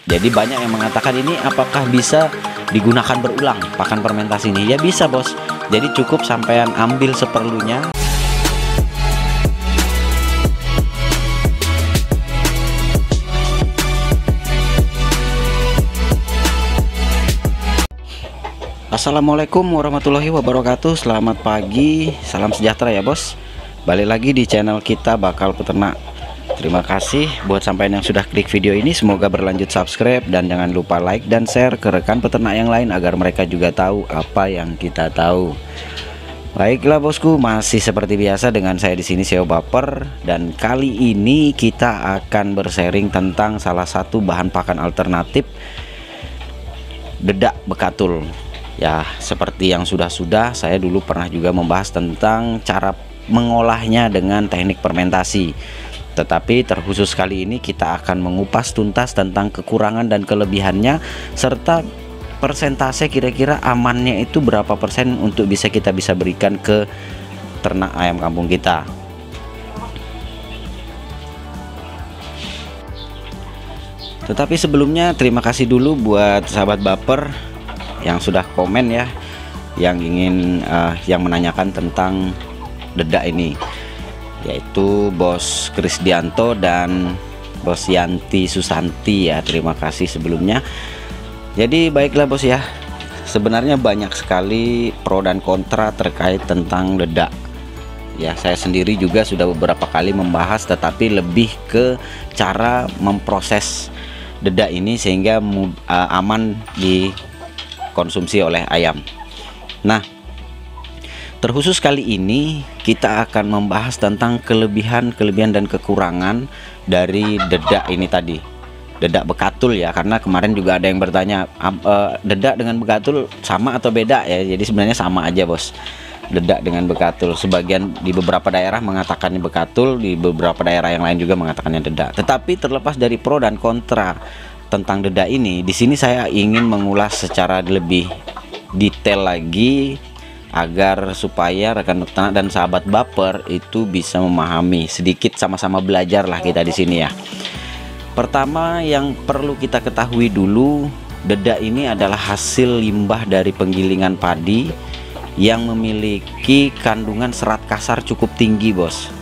Jadi banyak yang mengatakan ini apakah bisa digunakan berulang pakan fermentasi ini? Ya bisa bos. Jadi cukup sampean ambil seperlunya. Assalamualaikum warahmatullahi wabarakatuh. Selamat pagi, salam sejahtera ya bos. Balik lagi di channel kita Bakal Peternak. Terima kasih buat sampean yang sudah klik video ini. Semoga berlanjut subscribe dan jangan lupa like dan share ke rekan peternak yang lain agar mereka juga tahu apa yang kita tahu. Baiklah bosku, masih seperti biasa dengan saya di sini SEO Baper, dan kali ini kita akan bersharing tentang salah satu bahan pakan alternatif, dedak bekatul. Ya, seperti yang sudah-sudah saya dulu pernah juga membahas tentang cara mengolahnya dengan teknik fermentasi. Tetapi terkhusus kali ini kita akan mengupas tuntas tentang kekurangan dan kelebihannya, serta persentase kira-kira amannya itu berapa persen untuk bisa berikan ke ternak ayam kampung kita. Tetapi sebelumnya terima kasih dulu buat sahabat Baper yang sudah komen ya, yang ingin yang menanyakan tentang dedak ini, yaitu Bos Krisdianto dan Bos Yanti Susanti ya. Terima kasih sebelumnya. Jadi baiklah bos ya, sebenarnya banyak sekali pro dan kontra terkait tentang dedak ya. Saya sendiri juga sudah beberapa kali membahas, tetapi lebih ke cara memproses dedak ini sehingga aman dikonsumsi oleh ayam. Nah, terkhusus kali ini kita akan membahas tentang kelebihan dan kekurangan dari dedak ini tadi, dedak bekatul ya. Karena kemarin juga ada yang bertanya, dedak dengan bekatul sama atau beda ya. Jadi sebenarnya sama aja bos, dedak dengan bekatul. Sebagian di beberapa daerah mengatakannya bekatul, di beberapa daerah yang lain juga mengatakannya dedak. Tetapi terlepas dari pro dan kontra tentang dedak ini, di sini saya ingin mengulas secara lebih detail lagi, agar supaya rekan peternak dan sahabat Baper itu bisa memahami sedikit, sama-sama belajar lah kita di sini ya. Pertama yang perlu kita ketahui dulu, dedak ini adalah hasil limbah dari penggilingan padi yang memiliki kandungan serat kasar cukup tinggi bos,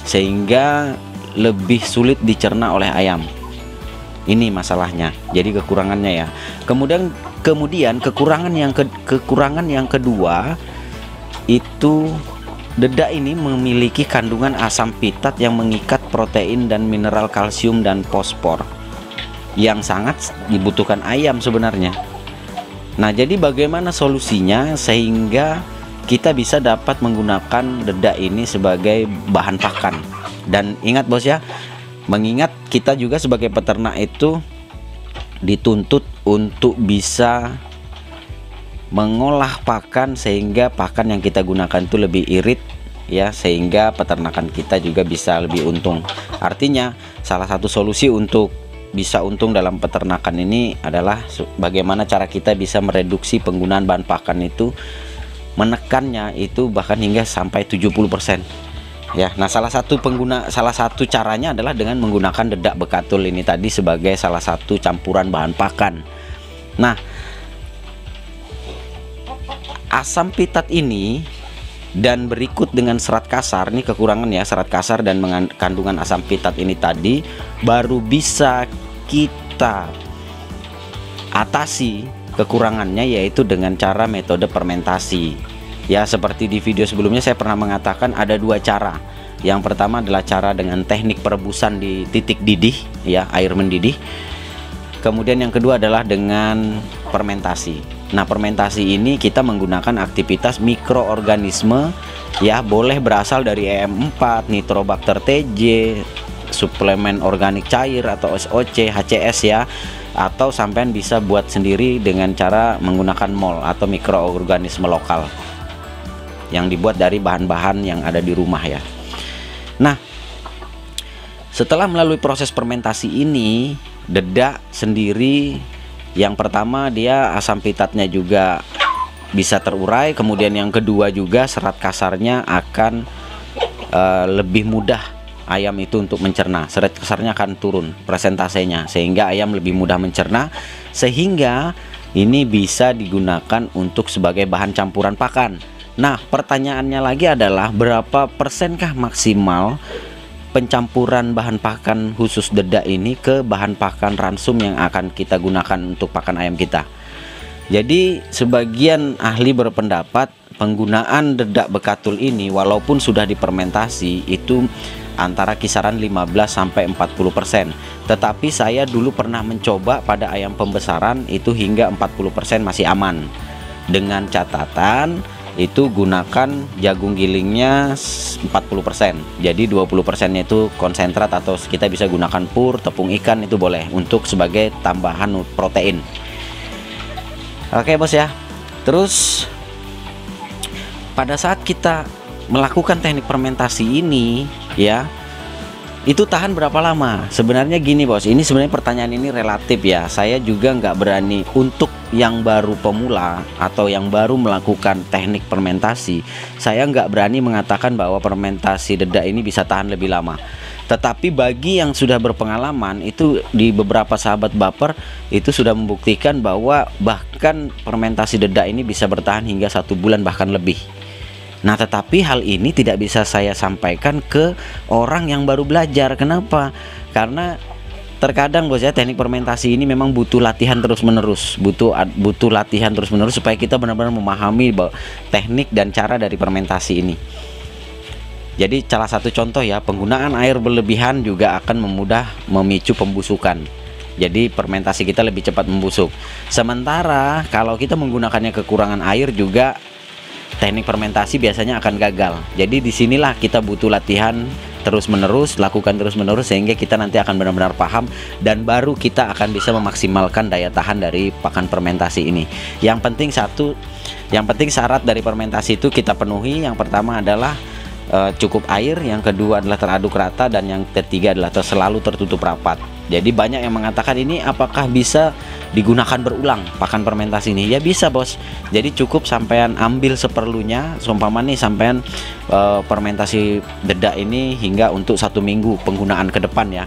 sehingga lebih sulit dicerna oleh ayam. Ini masalahnya, jadi kekurangannya ya. Kemudian kekurangan yang kedua itu, dedak ini memiliki kandungan asam pitat yang mengikat protein dan mineral kalsium dan fosfor yang sangat dibutuhkan ayam sebenarnya. Nah, jadi bagaimana solusinya sehingga kita bisa dapat menggunakan dedak ini sebagai bahan pakan? Dan ingat bos ya, mengingat kita juga sebagai peternak itu dituntut untuk bisa mengolah pakan sehingga pakan yang kita gunakan itu lebih irit ya, sehingga peternakan kita juga bisa lebih untung. Artinya salah satu solusi untuk bisa untung dalam peternakan ini adalah bagaimana cara kita bisa mereduksi penggunaan bahan pakan itu, menekannya itu bahkan hingga sampai 70% ya. Nah, salah satu caranya adalah dengan menggunakan dedak bekatul ini tadi sebagai salah satu campuran bahan pakan. Nah, asam pitat ini dan berikut dengan serat kasar, ini kekurangan ya, serat kasar dan kandungan asam pitat ini tadi baru bisa kita atasi kekurangannya, yaitu dengan cara metode fermentasi ya. Seperti di video sebelumnya saya pernah mengatakan ada dua cara. Yang pertama adalah cara dengan teknik perebusan di titik didih ya, air mendidih. Kemudian yang kedua adalah dengan fermentasi. Nah, fermentasi ini kita menggunakan aktivitas mikroorganisme ya, boleh berasal dari EM4, Nitrobacter TJ, suplemen organik cair atau SOC, HCS ya, atau sampean bisa buat sendiri dengan cara menggunakan mol atau mikroorganisme lokal yang dibuat dari bahan-bahan yang ada di rumah ya. Nah, setelah melalui proses fermentasi ini, dedak sendiri yang pertama dia asam pitatnya juga bisa terurai, kemudian yang kedua juga serat kasarnya akan lebih mudah ayam itu untuk mencerna. Serat kasarnya akan turun presentasenya, sehingga ayam lebih mudah mencerna, sehingga ini bisa digunakan untuk sebagai bahan campuran pakan. Nah, pertanyaannya lagi adalah berapa persenkah maksimal pencampuran bahan pakan khusus dedak ini ke bahan pakan ransum yang akan kita gunakan untuk pakan ayam kita. Jadi sebagian ahli berpendapat penggunaan dedak bekatul ini walaupun sudah difermentasi itu antara kisaran 15-40%. Tetapi saya dulu pernah mencoba pada ayam pembesaran itu hingga 40% masih aman. Dengan catatan itu gunakan jagung gilingnya 40%. Jadi 20%-nya itu konsentrat atau kita bisa gunakan pur, tepung ikan itu boleh untuk sebagai tambahan protein. Oke bos ya. Terus pada saat kita melakukan teknik fermentasi ini ya, itu tahan berapa lama? Sebenarnya gini bos, ini sebenarnya pertanyaan ini relatif ya. Saya juga nggak berani untuk yang baru pemula atau yang baru melakukan teknik fermentasi, saya nggak berani mengatakan bahwa fermentasi dedak ini bisa tahan lebih lama. Tetapi bagi yang sudah berpengalaman, itu di beberapa sahabat baper itu sudah membuktikan bahwa bahkan fermentasi dedak ini bisa bertahan hingga 1 bulan bahkan lebih. Nah, tetapi hal ini tidak bisa saya sampaikan ke orang yang baru belajar. Kenapa? Karena terkadang bos ya, teknik fermentasi ini memang butuh latihan terus-menerus, butuh latihan terus-menerus supaya kita benar-benar memahami teknik dan cara dari fermentasi ini. Jadi salah satu contoh ya, penggunaan air berlebihan juga akan memicu pembusukan. Jadi fermentasi kita lebih cepat membusuk. Sementara kalau kita menggunakannya kekurangan air juga teknik fermentasi biasanya akan gagal. Jadi disinilah kita butuh latihan terus-menerus, lakukan terus-menerus sehingga kita nanti akan benar-benar paham dan baru kita akan bisa memaksimalkan daya tahan dari pakan fermentasi ini. Yang penting syarat dari fermentasi itu kita penuhi. Yang pertama adalah cukup air, yang kedua adalah teraduk rata, dan yang ketiga adalah selalu tertutup rapat. Jadi banyak yang mengatakan ini apakah bisa digunakan berulang pakan fermentasi ini? Ya bisa bos. Jadi cukup sampean ambil seperlunya, seumpama nih sampean fermentasi dedak ini hingga untuk 1 minggu penggunaan ke depan ya.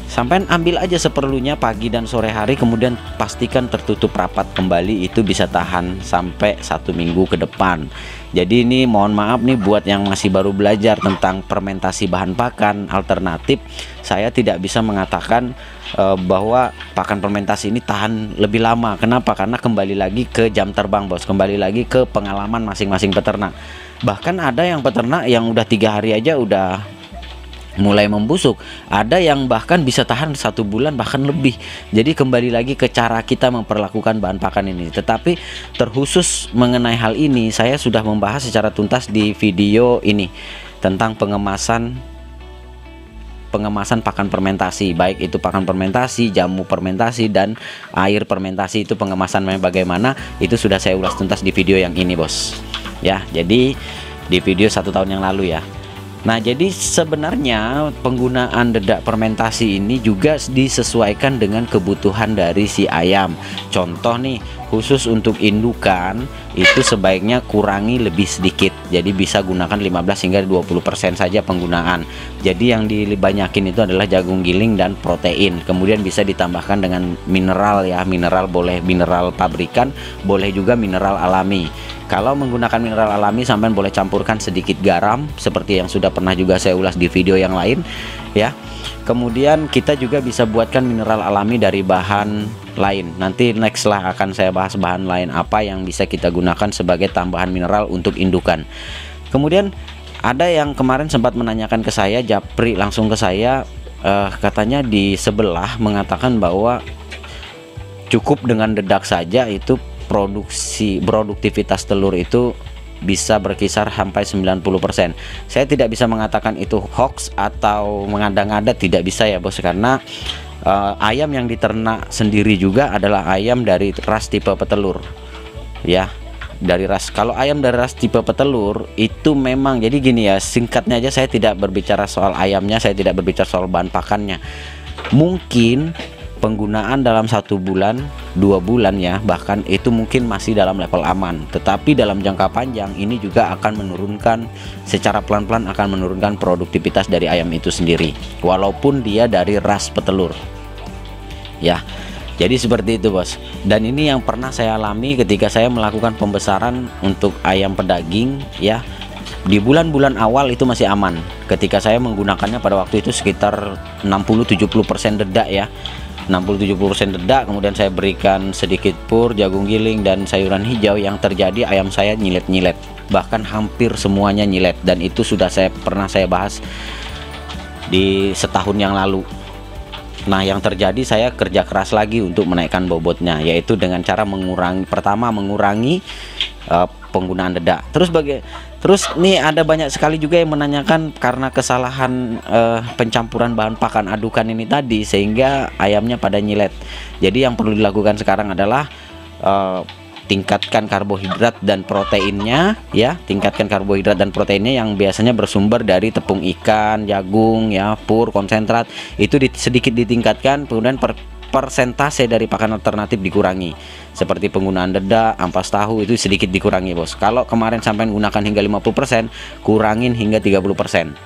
Sampean ambil aja seperlunya pagi dan sore hari, kemudian pastikan tertutup rapat kembali, itu bisa tahan sampai 1 minggu ke depan. Jadi ini mohon maaf nih buat yang masih baru belajar tentang fermentasi bahan pakan alternatif, saya tidak bisa mengatakan bahwa pakan fermentasi ini tahan lebih lama. Kenapa? Karena kembali lagi ke jam terbang bos, kembali lagi ke pengalaman masing-masing peternak. Bahkan ada yang peternak yang udah 3 hari aja udah mulai membusuk, ada yang bahkan bisa tahan 1 bulan bahkan lebih. Jadi kembali lagi ke cara kita memperlakukan bahan pakan ini. Tetapi terkhusus mengenai hal ini saya sudah membahas secara tuntas di video ini tentang pengemasan pakan fermentasi, baik itu pakan fermentasi, jamu fermentasi, dan air fermentasi. Itu pengemasannya bagaimana, itu sudah saya ulas tuntas di video yang ini bos ya. Jadi di video 1 tahun yang lalu ya. Nah, jadi sebenarnya penggunaan dedak fermentasi ini juga disesuaikan dengan kebutuhan dari si ayam. Contoh nih, khusus untuk indukan itu sebaiknya kurangi lebih sedikit. Jadi bisa gunakan 15 hingga 20% saja penggunaan. Jadi yang dibanyakin itu adalah jagung giling dan protein. Kemudian bisa ditambahkan dengan mineral ya. Mineral boleh mineral pabrikan, boleh juga mineral alami. Kalau menggunakan mineral alami, sampai boleh campurkan sedikit garam seperti yang sudah pernah juga saya ulas di video yang lain ya. Kemudian kita juga bisa buatkan mineral alami dari bahan lain. Nanti next lah akan saya bahas bahan lain apa yang bisa kita gunakan sebagai tambahan mineral untuk indukan. Kemudian ada yang kemarin sempat menanyakan ke saya, japri langsung ke saya, katanya di sebelah mengatakan bahwa cukup dengan dedak saja itu produktivitas telur itu bisa berkisar sampai 90%. Saya tidak bisa mengatakan itu hoax atau mengada-ngada, tidak bisa ya bos, karena ayam yang diternak sendiri juga adalah ayam dari ras tipe petelur ya. Dari ras, kalau ayam dari ras tipe petelur itu memang, jadi gini ya, singkatnya aja, saya tidak berbicara soal ayamnya, saya tidak berbicara soal bahan pakannya. Mungkin penggunaan dalam 1 bulan 2 bulan ya, bahkan itu mungkin masih dalam level aman. Tetapi dalam jangka panjang ini juga akan menurunkan, secara pelan-pelan akan menurunkan produktivitas dari ayam itu sendiri, walaupun dia dari ras petelur ya. Jadi seperti itu bos, dan ini yang pernah saya alami ketika saya melakukan pembesaran untuk ayam pedaging ya. Di bulan-bulan awal itu masih aman, ketika saya menggunakannya pada waktu itu sekitar 60-70% dedak ya, 60-70% dedak. Kemudian saya berikan sedikit pur, jagung giling, dan sayuran hijau. Yang terjadi ayam saya nyilet-nyilet, bahkan hampir semuanya nyilet, dan itu sudah pernah saya bahas di setahun yang lalu. Nah, yang terjadi saya kerja keras lagi untuk menaikkan bobotnya, yaitu dengan cara mengurangi penggunaan dedak. Terus nih ada banyak sekali juga yang menanyakan karena kesalahan pencampuran bahan pakan adukan ini tadi, sehingga ayamnya pada nyilet. Jadi yang perlu dilakukan sekarang adalah tingkatkan karbohidrat dan proteinnya ya, tingkatkan karbohidrat dan proteinnya yang biasanya bersumber dari tepung ikan, jagung ya, pur, konsentrat, itu sedikit ditingkatkan. Kemudian persentase dari pakan alternatif dikurangi, seperti penggunaan dedak, ampas tahu, itu sedikit dikurangi bos. Kalau kemarin sampai menggunakan hingga 50%, kurangin hingga 30%.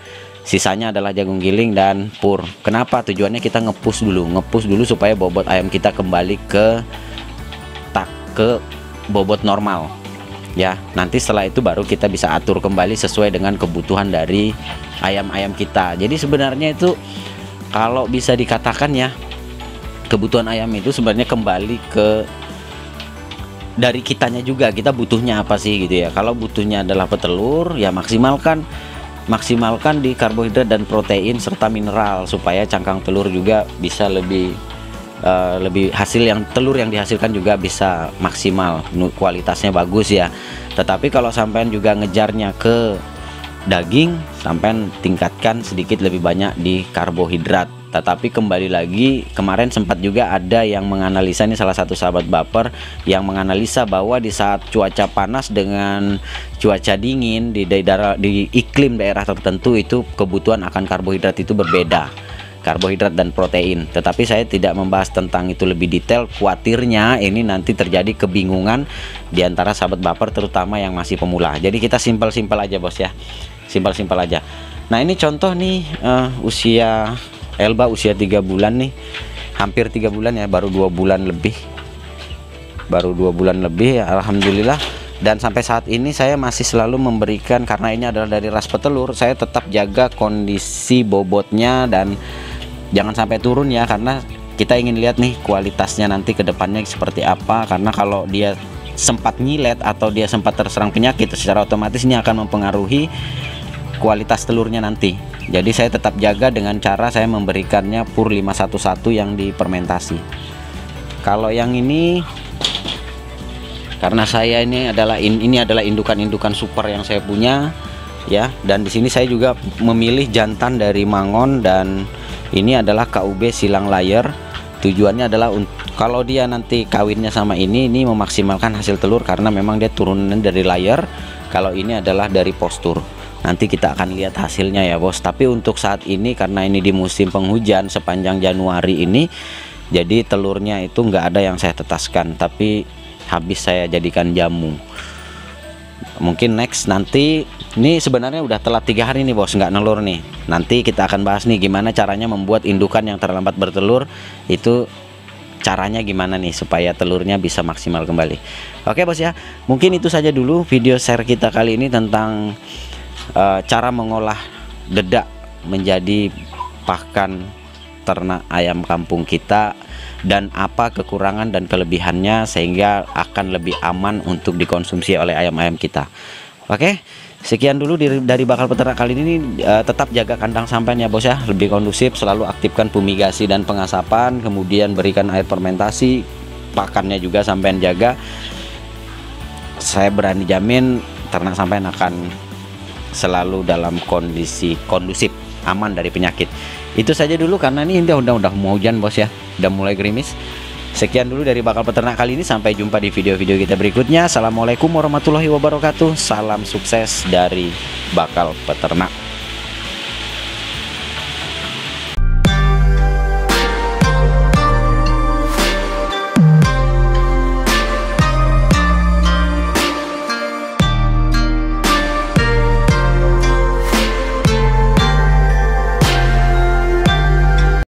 Sisanya adalah jagung giling dan pur. Kenapa? Tujuannya kita ngepush dulu supaya bobot ayam kita kembali ke bobot normal ya. Nanti setelah itu baru kita bisa atur kembali sesuai dengan kebutuhan dari ayam-ayam kita. Jadi sebenarnya itu kalau bisa dikatakan ya, kebutuhan ayam itu sebenarnya kembali ke dari kitanya juga, kita butuhnya apa sih gitu ya. Kalau butuhnya adalah petelur ya, maksimalkan di karbohidrat dan protein serta mineral, supaya cangkang telur juga bisa lebih hasil yang telur yang dihasilkan juga bisa maksimal, kualitasnya bagus ya. Tetapi kalau sampean juga ngejarnya ke daging, sampean tingkatkan sedikit lebih banyak di karbohidrat. Tetapi kembali lagi, kemarin sempat juga ada yang menganalisa, ini salah satu sahabat baper yang menganalisa bahwa di saat cuaca panas dengan cuaca dingin di iklim daerah tertentu, itu kebutuhan akan karbohidrat itu berbeda, karbohidrat dan protein. Tetapi saya tidak membahas tentang itu lebih detail, khawatirnya ini nanti terjadi kebingungan di antara sahabat baper, terutama yang masih pemula. Jadi kita simpel-simpel aja bos ya, simpel-simpel aja. Nah ini contoh nih, usia Elba usia 3 bulan nih, hampir 3 bulan ya, baru 2 bulan lebih, alhamdulillah. Dan sampai saat ini saya masih selalu memberikan, karena ini adalah dari ras petelur, saya tetap jaga kondisi bobotnya dan jangan sampai turun ya, karena kita ingin lihat nih kualitasnya nanti ke depannya seperti apa. Karena kalau dia sempat nyilet atau dia sempat terserang penyakit, secara otomatis ini akan mempengaruhi kualitas telurnya nanti. Jadi saya tetap jaga dengan cara saya memberikannya pur 511 yang difermentasi. Kalau yang ini, karena saya ini adalah indukan-indukan super yang saya punya ya, dan di sini saya juga memilih jantan dari Mangon, dan ini adalah KUB silang layer. Tujuannya adalah kalau dia nanti kawinnya sama ini memaksimalkan hasil telur, karena memang dia turunan dari layer. Kalau ini adalah dari postur. Nanti kita akan lihat hasilnya ya bos. Tapi untuk saat ini, karena ini di musim penghujan sepanjang Januari ini, jadi telurnya itu nggak ada yang saya tetaskan, tapi habis saya jadikan jamu. Mungkin next nanti, ini sebenarnya udah telat 3 hari nih bos, nggak nelur nih. Nanti kita akan bahas nih gimana caranya membuat indukan yang terlambat bertelur, itu caranya gimana nih supaya telurnya bisa maksimal kembali. Oke bos ya, mungkin itu saja dulu video share kita kali ini tentang cara mengolah dedak menjadi pakan ternak ayam kampung kita, dan apa kekurangan dan kelebihannya sehingga akan lebih aman untuk dikonsumsi oleh ayam-ayam kita. Oke, sekian dulu dari Bakal Peternak kali ini. Tetap jaga kandang sampean ya bos ya, lebih kondusif, selalu aktifkan fumigasi dan pengasapan, kemudian berikan air fermentasi, pakannya juga sampean jaga. Saya berani jamin ternak sampean akan selalu dalam kondisi kondusif, aman dari penyakit. Itu saja dulu, karena ini udah mau hujan bos ya, udah mulai gerimis. Sekian dulu dari Bakal Peternak kali ini, sampai jumpa di video-video kita berikutnya. Assalamualaikum warahmatullahi wabarakatuh. Salam sukses dari Bakal Peternak.